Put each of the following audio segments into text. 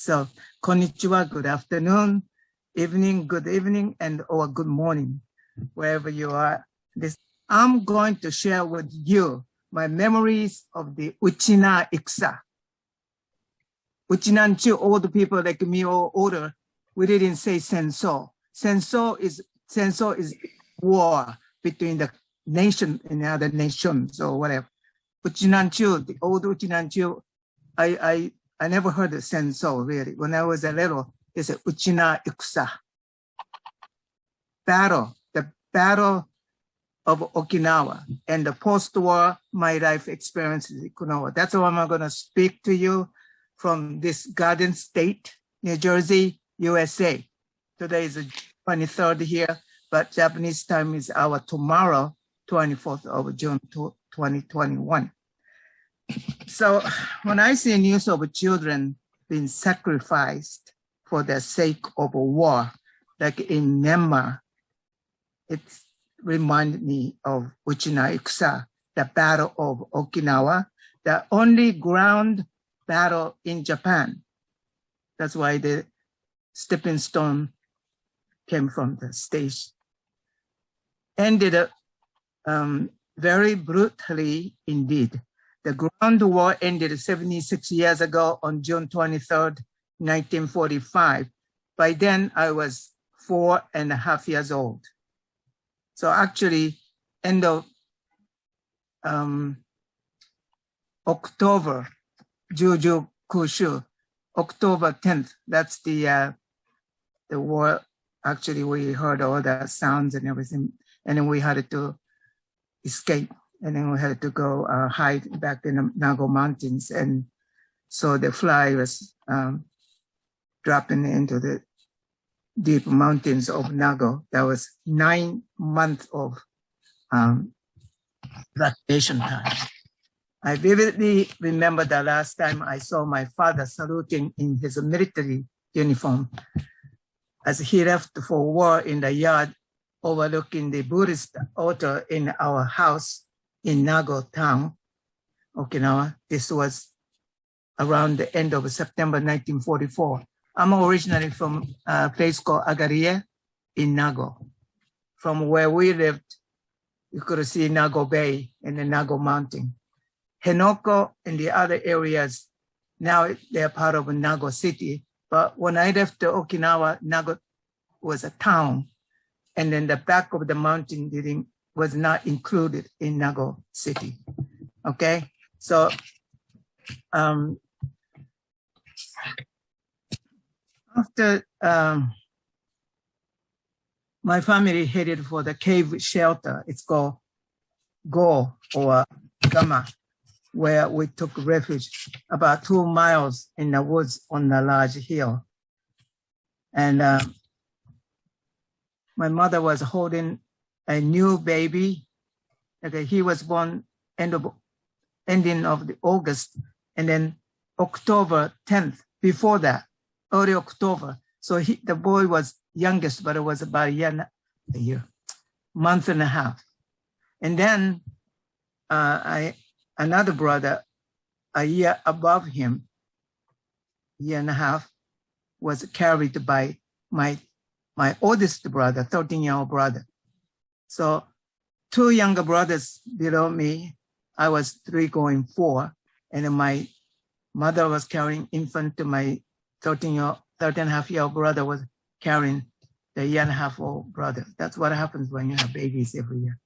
So, konnichiwa, good afternoon, evening, good evening, and or good morning, wherever you are. I'm going to share with you my memories of the Uchina-Ikusa. Uchinanchu, old people like me or older, we didn't say senso. Senso is war between the nation and other nations or whatever. Uchinanchu, the old Uchinanchu, I never heard of senso really. When I was a little, they said Uchina-Ikusa. The battle of Okinawa and the post-war my life experiences in Okinawa. That's why I'm going to speak to you from this Garden State, New Jersey, USA. Today is the 23rd here, but Japanese time is our tomorrow, 24th of June 2021. So when I see news of children being sacrificed for the sake of a war, like in Myanmar, it reminded me of Uchina-Ikusa, the Battle of Okinawa, the only ground battle in Japan. That's why the stepping stone came from the stage. Ended very brutally indeed. The ground war ended 76 years ago on June 23rd, 1945. By then, I was 4.5 years old. So actually, end of October, Juju Kushu, October 10th, that's the war. Actually, we heard all the sounds and everything, and then we had to escape. And then we had to go hide back in the Nago Mountains. And so the fly was dropping into the deep mountains of Nago. That was 9 months of vacation time. I vividly remember the last time I saw my father saluting in his military uniform as he left for war in the yard overlooking the Buddhist altar in our house in Nago town, Okinawa. This was around the end of September 1944. I'm originally from a place called Agarie in Nago. From where we lived, you could see Nago Bay and the Nago Mountain. Henoko and the other areas, now they're part of Nago City. But when I left Okinawa, Nago was a town. And then the back of the mountain was not included in Nago City, okay? So, after my family headed for the cave shelter, it's called Go or Gama, where we took refuge about 2 miles in the woods on a large hill. And my mother was holding a new baby. Okay, he was born ending of the August, and then October 10th, before that, early October. So the boy was youngest, but it was about a month and a half. And then another brother, a year above him, year and a half, was carried by my oldest brother, 13-year-old brother. So 2 younger brothers below me, I was 3 going 4, and then my mother was carrying infant to my 13.5-year-old brother was carrying the year-and-a-half-old brother. That's what happens when you have babies every year.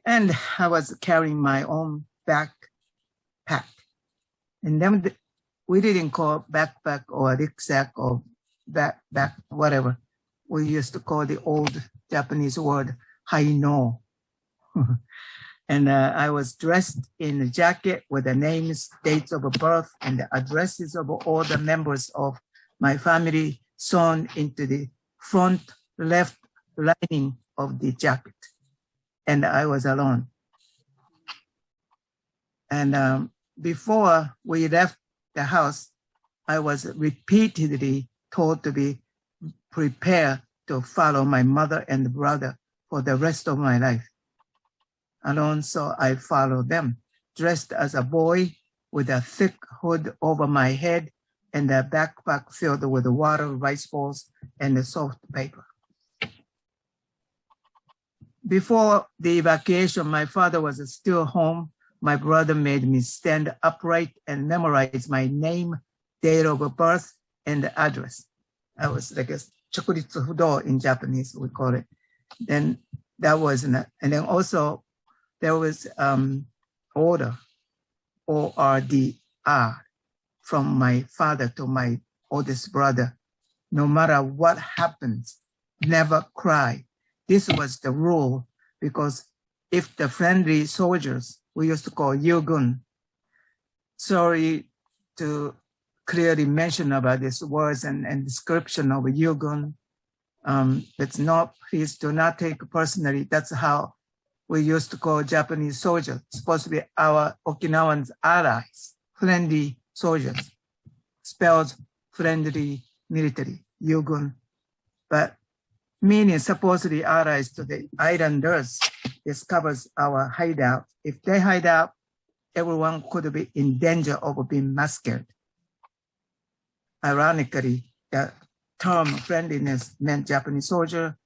And I was carrying my own backpack. And then we didn't call backpack or rucksack or back, whatever. We used to call the old Japanese word haino. And I was dressed in a jacket with the names, dates of birth, and the addresses of all the members of my family sewn into the front left lining of the jacket. And I was alone. And before we left the house, I was repeatedly told to be prepared to follow my mother and brother for the rest of my life. Alone, so I followed them, dressed as a boy with a thick hood over my head and a backpack filled with water, rice balls, and the soft paper. Before the evacuation, my father was still home. My brother made me stand upright and memorize my name, date of birth, and the address. I was like a chokuritsu fudo in Japanese, we call it. Then that was, and then also there was order, O-R-D-R, from my father to my oldest brother. No matter what happens, never cry. This was the rule, because if the friendly soldiers, we used to call Yugun, sorry to clearly mention about these words and description of Yugun. It's not, please do not take it personally. That's how we used to call Japanese soldiers, supposed to be our Okinawans allies, friendly soldiers, spelled friendly military, Yugun. But meaning supposedly allies to the islanders, this covers our hideout. If they hide out, everyone could be in danger of being massacred. Ironically, the term friendliness meant Japanese soldier,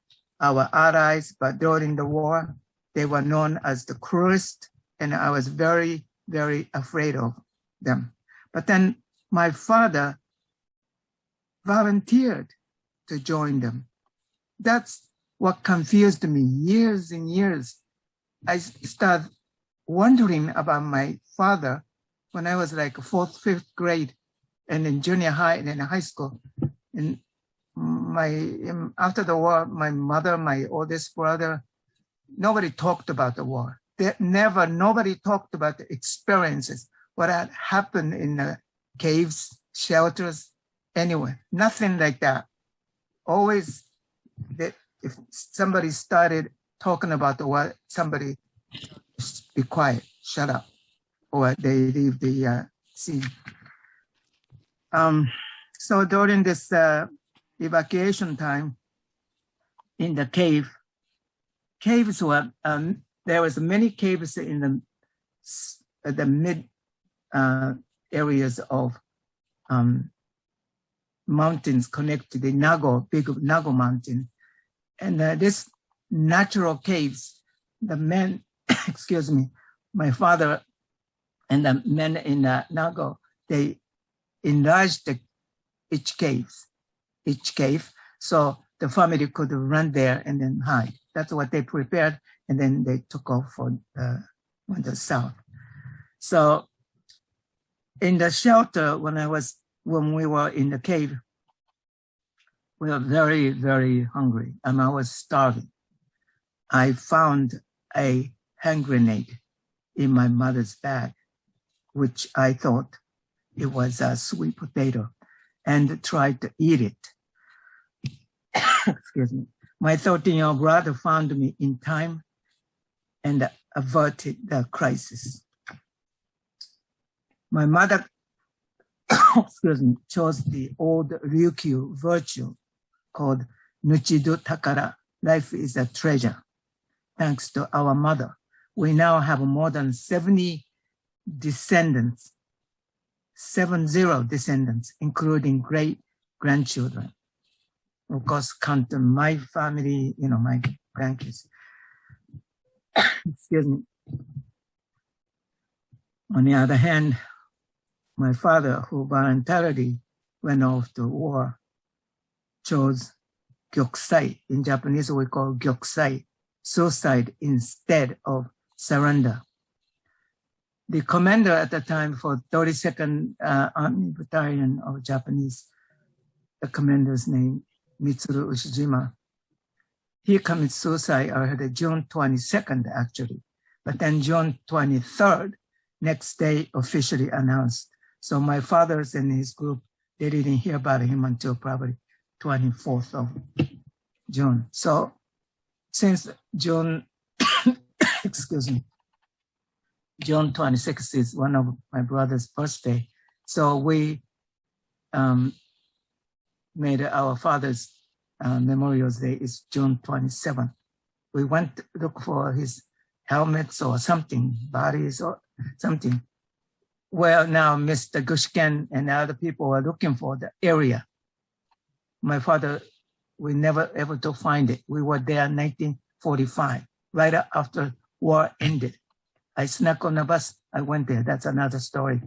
our allies, but during the war, they were known as the cruelest, and I was very, very afraid of them. But then my father volunteered to join them. That's what confused me years and years. I started wondering about my father when I was like fourth, fifth grade, and in junior high and in high school. And after the war, my mother, my oldest brother, nobody talked about the war. Nobody talked about the experiences, what had happened in the caves, shelters, anywhere, nothing like that. Always, if somebody started talking about the war, somebody be quiet, shut up, or they leave the scene. So during this evacuation time in the caves were, there was many caves in the mid areas of mountains connected to the Nago, big Nago mountain. And this natural caves, the men, excuse me, my father and the men in Nago, they enlarged each cave, so the family could run there and then hide. That's what they prepared, and then they took off for the south. So in the shelter, when we were in the cave, we were very, very hungry, and I was starving. I found a hand grenade in my mother's bag, which I thought it was a sweet potato, and tried to eat it. Excuse me. My 13-year-old brother found me in time and averted the crisis. My mother, excuse me, chose the old Ryukyu virtue called nuchi do takara, life is a treasure. Thanks to our mother, we now have more than 70 descendants, 70 descendants, including great-grandchildren. Of course, counting my family, my grandkids. Excuse me. On the other hand, my father, who voluntarily went off to war, chose gyokusai. In Japanese, we call gyokusai, suicide instead of surrender. The commander at the time for 32nd Army Battalion of Japanese, the commander's name, Mitsuru Ushijima, he committed suicide on June 22nd, actually. But then June 23rd, next day, officially announced. So my father's and his group, they didn't hear about him until probably 24th of June. So since June, excuse me, June 26th is one of my brother's birthday. So we made our father's Memorial Day is June 27th. We went to look for his helmets or something, bodies or something. where now Mr. Gushken and other people were looking for the area. My father, we never able to find it. We were there in 1945, right after war ended. I snuck on the bus. I went there. That's another story.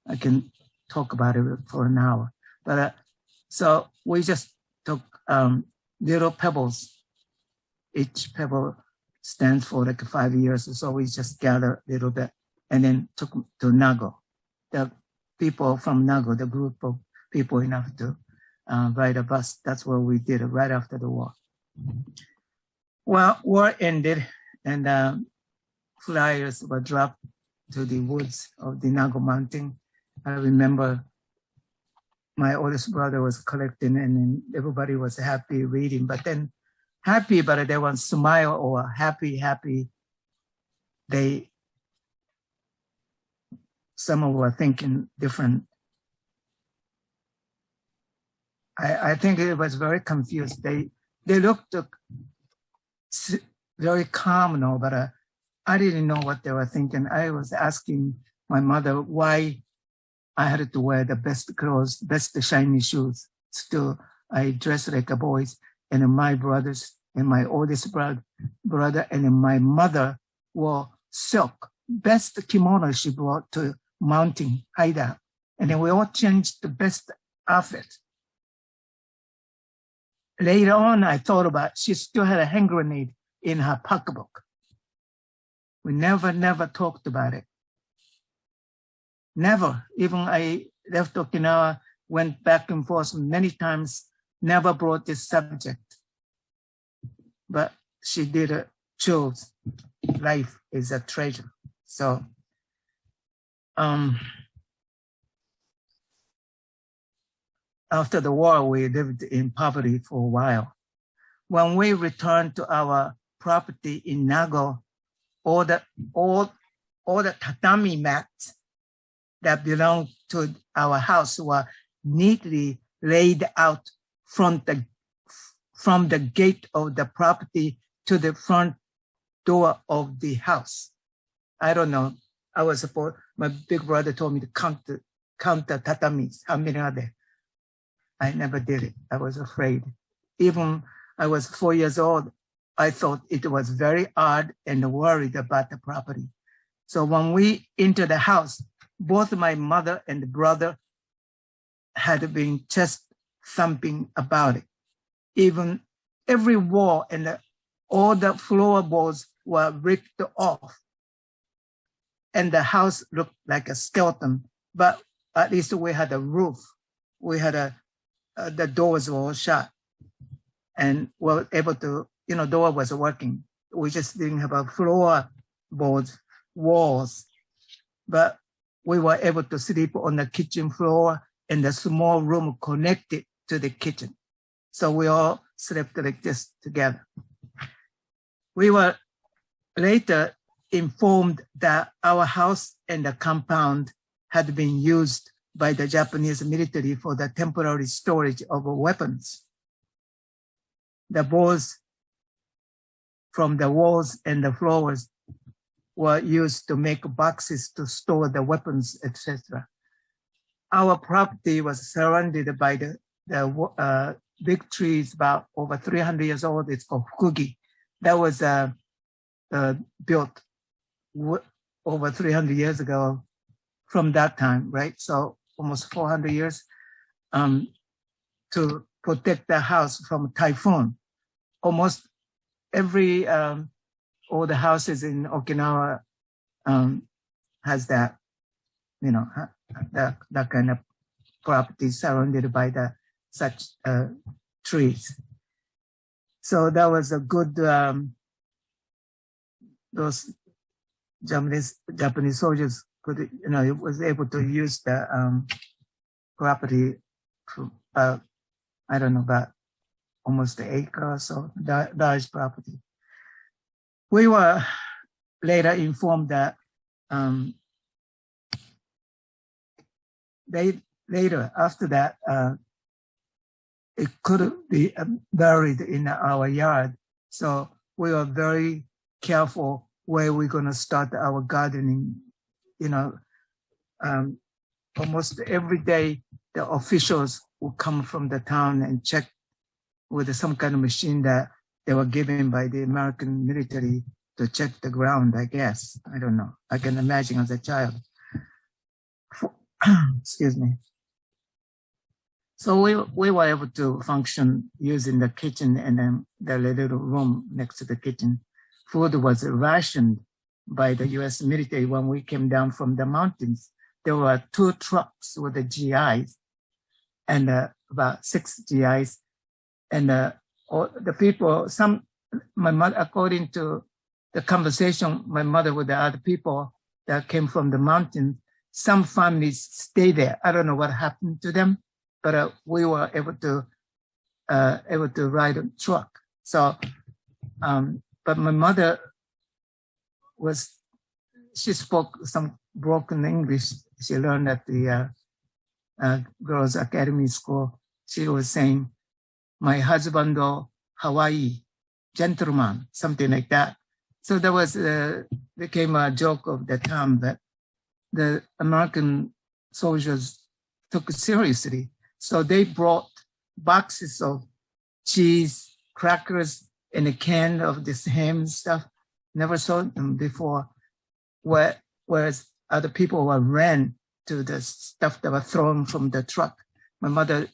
I can talk about it for an hour. But so we just took little pebbles. Each pebble stands for like 5 years. So we just gathered a little bit and then took to Nago. The people from Nago, the group of people enough to ride a bus. That's what we did right after the war. Well, war ended and flyers were dropped to the woods of the Nago Mountain. I remember my oldest brother was collecting and then everybody was happy reading, but then happy, but they want smile or happy. Some were thinking different. I think it was very confused. They looked very calm now, but I didn't know what they were thinking. I was asking my mother why I had to wear the best clothes, best shiny shoes. Still, I dressed like a boy, and my brothers and my oldest brother and my mother wore silk, best kimono she brought to mountain hideout. And then we all changed the best outfit. Later on, I thought about she still had a hand grenade in her pocketbook. We never talked about it. Never. Even I left Okinawa, went back and forth many times, never brought this subject. But she did choose. Life is a treasure. So, after the war, we lived in poverty for a while. When we returned to our property in Nago, all the tatami mats that belonged to our house were neatly laid out from the gate of the property to the front door of the house. I don't know. My big brother told me to count the tatamis. How many are there? I never did it. I was afraid. Even I was 4 years old, I thought it was very odd and worried about the property. So when we entered the house, both my mother and brother had been chest thumping about it. Even every wall and all the floorboards were ripped off. And the house looked like a skeleton, but at least we had a roof. We had the doors were all shut and were able to, door was working. We just didn't have a floorboards, walls, but we were able to sleep on the kitchen floor in the small room connected to the kitchen. So we all slept like this together. We were later informed that our house and the compound had been used by the Japanese military for the temporary storage of weapons. The boards from the walls and the floors were used to make boxes to store the weapons, etc. Our property was surrounded by the big trees, about over 300 years old. It's called fukugi. That was built over 300 years ago from that time, right? So almost 400 years to protect the house from typhoon. Almost every all the houses in Okinawa has that, that kind of property surrounded by such trees. So that was a good, those Japanese soldiers could, was able to use the property for about, I don't know, about almost an acre or so, large property. We were later informed that after that, it couldn't be buried in our yard. So we were very careful where we're going to start our gardening, almost every day, the officials would come from the town and check with some kind of machine that they were given by the American military to check the ground, I guess. I don't know. I can imagine as a child. Excuse me. So we were able to function using the kitchen and then the little room next to the kitchen. Food was rationed by the U.S. military when we came down from the mountains. There were 2 trucks with the GIs and about 6 GIs. And all the people, my mother, according to the conversation, my mother with the other people that came from the mountains, some families stayed there. I don't know what happened to them, but we were able to ride a truck. So, but my mother she spoke some broken English. She learned at the Girls Academy School. She was saying, my husband, Hawaii, gentleman, something like that. So that was became a joke of the time that the American soldiers took it seriously. So they brought boxes of cheese, crackers, and a can of this ham stuff. Never saw them before. Whereas other people ran to the stuff that was thrown from the truck. My mother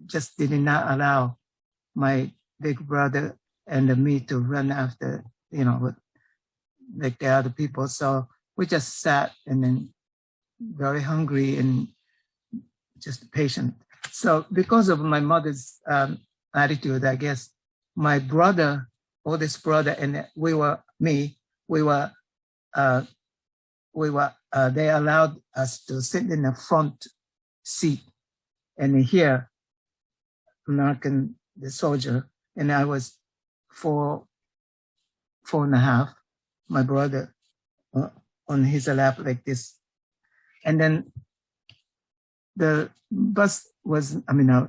just did not allow my big brother and me to run after, like the other people. So we just sat and then very hungry and just patient. So because of my mother's attitude, I guess, my brother, oldest brother, and they allowed us to sit in the front seat and hear American, the soldier, and I was 4.5, my brother on his lap like this. And then the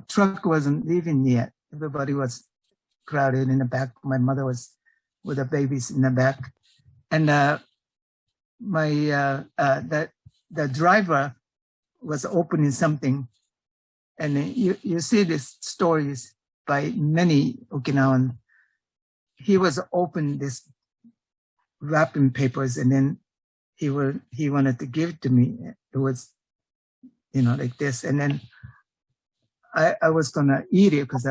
truck wasn't leaving yet. Everybody was crowded in the back. My mother was with the babies in the back. And the driver was opening something. And you see these stories by many Okinawan. He was opening this wrapping papers, and then he wanted to give it to me. It was, like this. And then I was gonna eat it because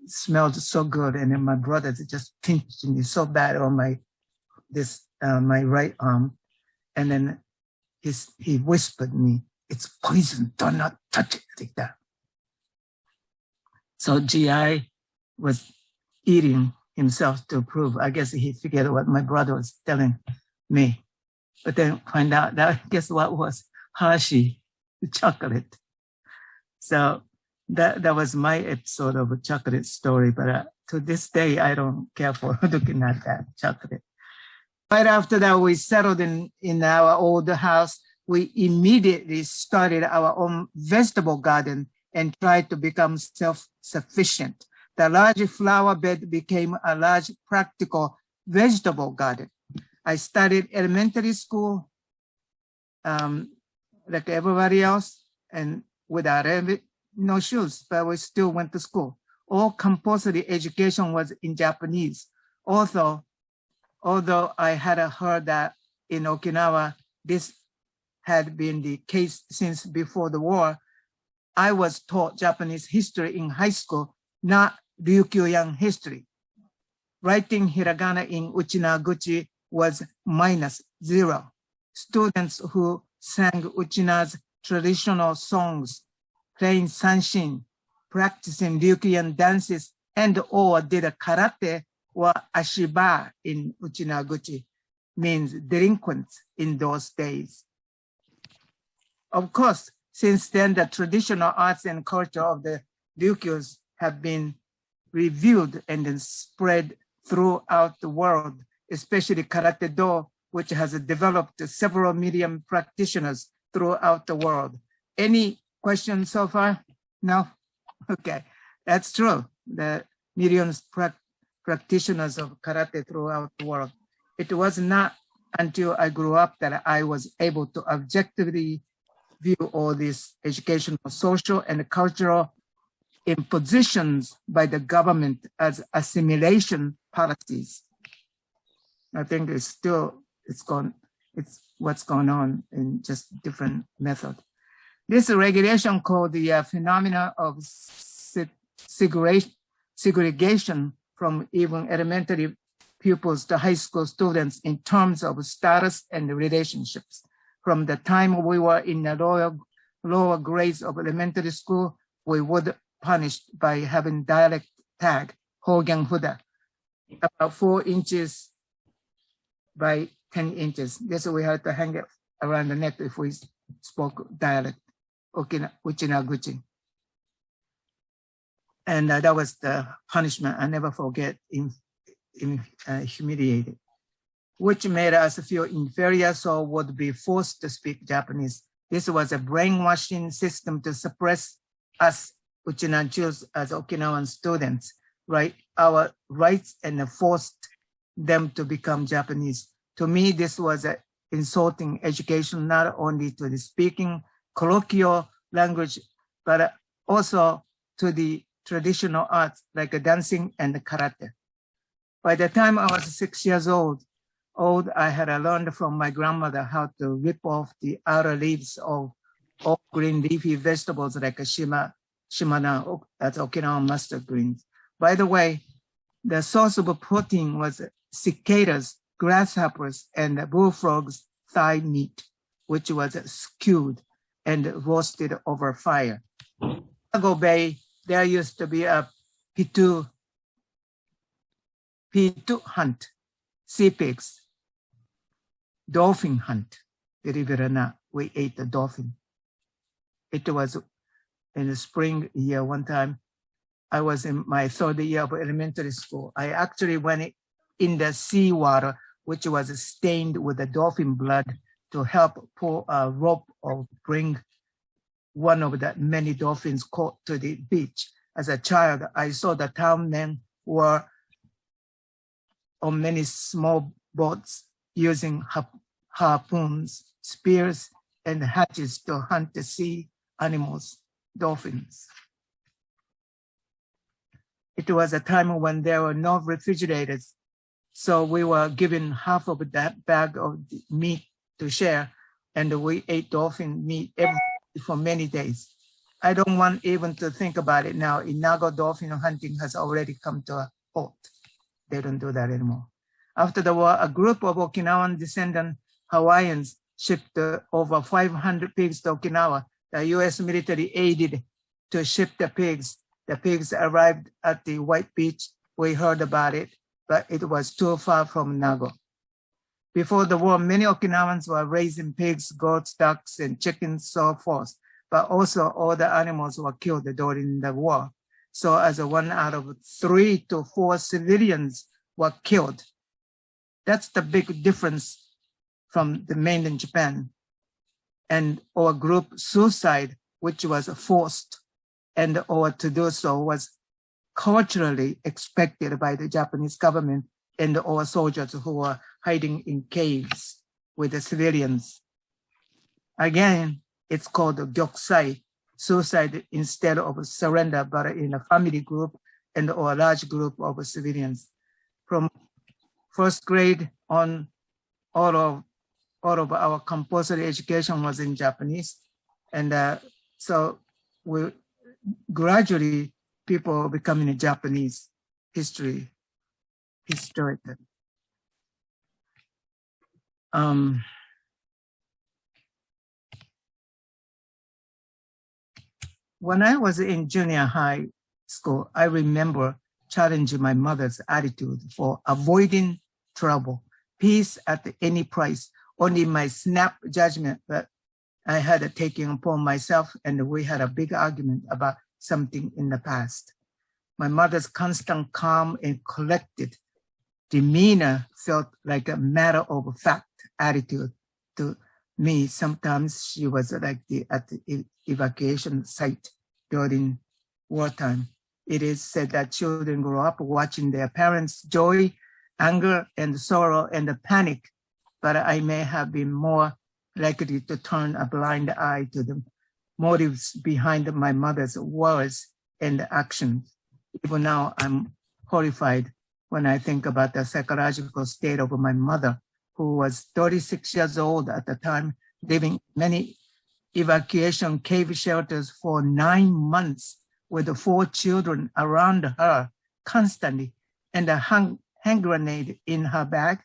smelled so good. And then my brother just pinched me so bad on my right arm. And then he whispered me, "It's poison, do not touch it," like that. So GI was eating himself to prove. I guess he figured what my brother was telling me. But then find out that, guess what was Hershey chocolate. So that was my episode of a chocolate story. But to this day, I don't care for looking at that chocolate. Right after that, we settled in our old house. We immediately started our own vegetable garden and tried to become self-sufficient. The large flower bed became a large practical vegetable garden. I studied elementary school like everybody else, and without no shoes, but we still went to school. All compulsory education was in Japanese. Although I had heard that in Okinawa, this had been the case since before the war, I was taught Japanese history in high school, not Ryukyu history. Writing hiragana in Uchina-Guchi was -0. Students who sang Uchina's traditional songs, playing sanshin, practicing Ryukyu dances, and/or did a karate or ashiba in Uchina-Guchi, means delinquents in those days. Of course, since then, the traditional arts and culture of the Ryukyus have been reviewed and then spread throughout the world, especially Karate-Do, which has developed several million practitioners throughout the world. Any questions so far? No? Okay, that's true. The millions practitioners of karate throughout the world. It was not until I grew up that I was able to objectively view all these educational, social, and cultural impositions by the government as assimilation policies. I think it's what's going on in just different method. This regulation called the phenomena of segregation from even elementary pupils to high school students in terms of status and relationships. From the time we were in the lower grades of elementary school, we would punished by having dialect tag, Hogan Huda, about 4 inches by 10 inches. This we had to hang it around the neck if we spoke dialect, Uchina-Ikusa. And that was the punishment. I never forget, humiliated, which made us feel inferior, so would be forced to speak Japanese. This was a brainwashing system to suppress us Uchina Jews as Okinawan students, right? Our rights, and forced them to become Japanese. To me, this was an insulting education, not only to the speaking colloquial language, but also to the traditional arts like dancing and karate. By the time I was 6 years old, I had learned from my grandmother how to rip off the outer leaves of all green leafy vegetables like shimana, that's Okinawan mustard greens. By the way, the source of protein was cicadas, grasshoppers, and bullfrogs' thigh meat, which was stewed and roasted over fire. Chicago Bay, there used to be a pitu hunt, sea pigs, dolphin hunt. Believe it or not, we ate the dolphin. It was in the spring year one time. I was in my 3rd year of elementary school. I actually went in the seawater, which was stained with the dolphin blood, to help pull a rope or bring one of the many dolphins caught to the beach. As a child, I saw the town men were on many small boats using harpoons, spears, and hatchets to hunt the sea animals, dolphins. It was a time when there were no refrigerators, so we were given half of that bag of meat to share, and we ate dolphin meat for many days. I don't want even to think about it now. Inago dolphin hunting has already come to a halt. They don't do that anymore. After the war, a group of Okinawan descendant Hawaiians shipped over 500 pigs to Okinawa. The U.S. military aided to ship the pigs. The pigs arrived at the White Beach. We heard about it, but it was too far from Nago. Before the war, many Okinawans were raising pigs, goats, ducks, and chickens, so forth. But also all the animals were killed during the war. So as 1 out of 3 to 4 civilians were killed. That's the big difference from the mainland Japan. And our group suicide, which was forced, and or to do so was culturally expected by the Japanese government and our soldiers who were hiding in caves with the civilians. Again, it's called gyokusai, suicide instead of surrender, but in a family group and or a large group of civilians. From 1st grade on, all of our compulsory education was in Japanese. And so we gradually people becoming a Japanese historical. When I was in junior high school, I remember challenging my mother's attitude for avoiding trouble, peace at any price, only my snap judgment that I had taken upon myself, and we had a big argument about something in the past. My mother's constant calm and collected demeanor felt like a matter of fact attitude to me. Sometimes she was like at the evacuation site during wartime. It is said that children grow up watching their parents' joy, anger, and sorrow and panic but I may have been more likely to turn a blind eye to the motives behind my mother's words and actions. Even now, I'm horrified when I think about the psychological state of my mother, who was 36 years old at the time, living in many evacuation cave shelters for 9 months with 4 children around her constantly, and a hand grenade in her bag.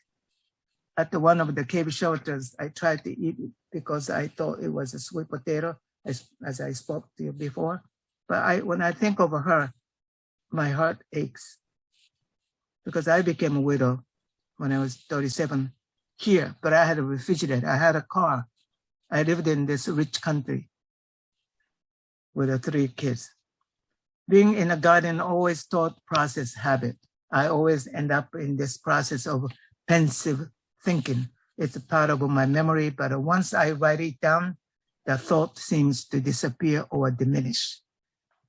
At one of the cave shelters, I tried to eat it because I thought it was a sweet potato, as I spoke to you before. But when I think of her, my heart aches because I became a widow when I was 37 here, but I had a refrigerator, I had a car. I lived in this rich country with 3 kids. Being in a garden always taught process habit. I always end up in this process of pensive thinking. It's a part of my memory, but once I write it down, the thought seems to disappear or diminish.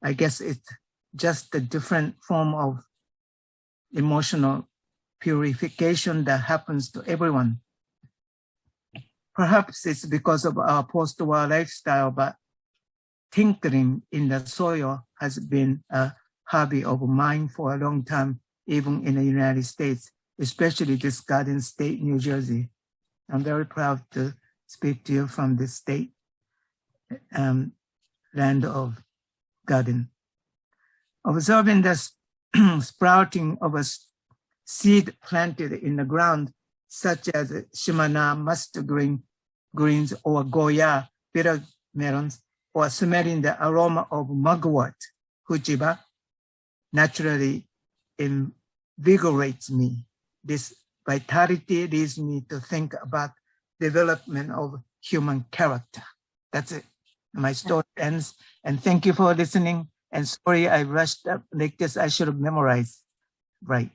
I guess it's just a different form of emotional purification that happens to everyone. Perhaps it's because of our post-war lifestyle, but tinkering in the soil has been a hobby of mine for a long time, even in the United States, especially this garden state, New Jersey. I'm very proud to speak to you from this state, land of garden. Observing the sprouting of a seed planted in the ground, such as shimana, mustard greens, or goya, bitter melons, or smelling the aroma of mugwort, huchiba, naturally invigorates me. This vitality leads me to think about development of human character. That's it. My story ends. And thank you for listening. And sorry, I rushed up like this. I should have memorized. Right.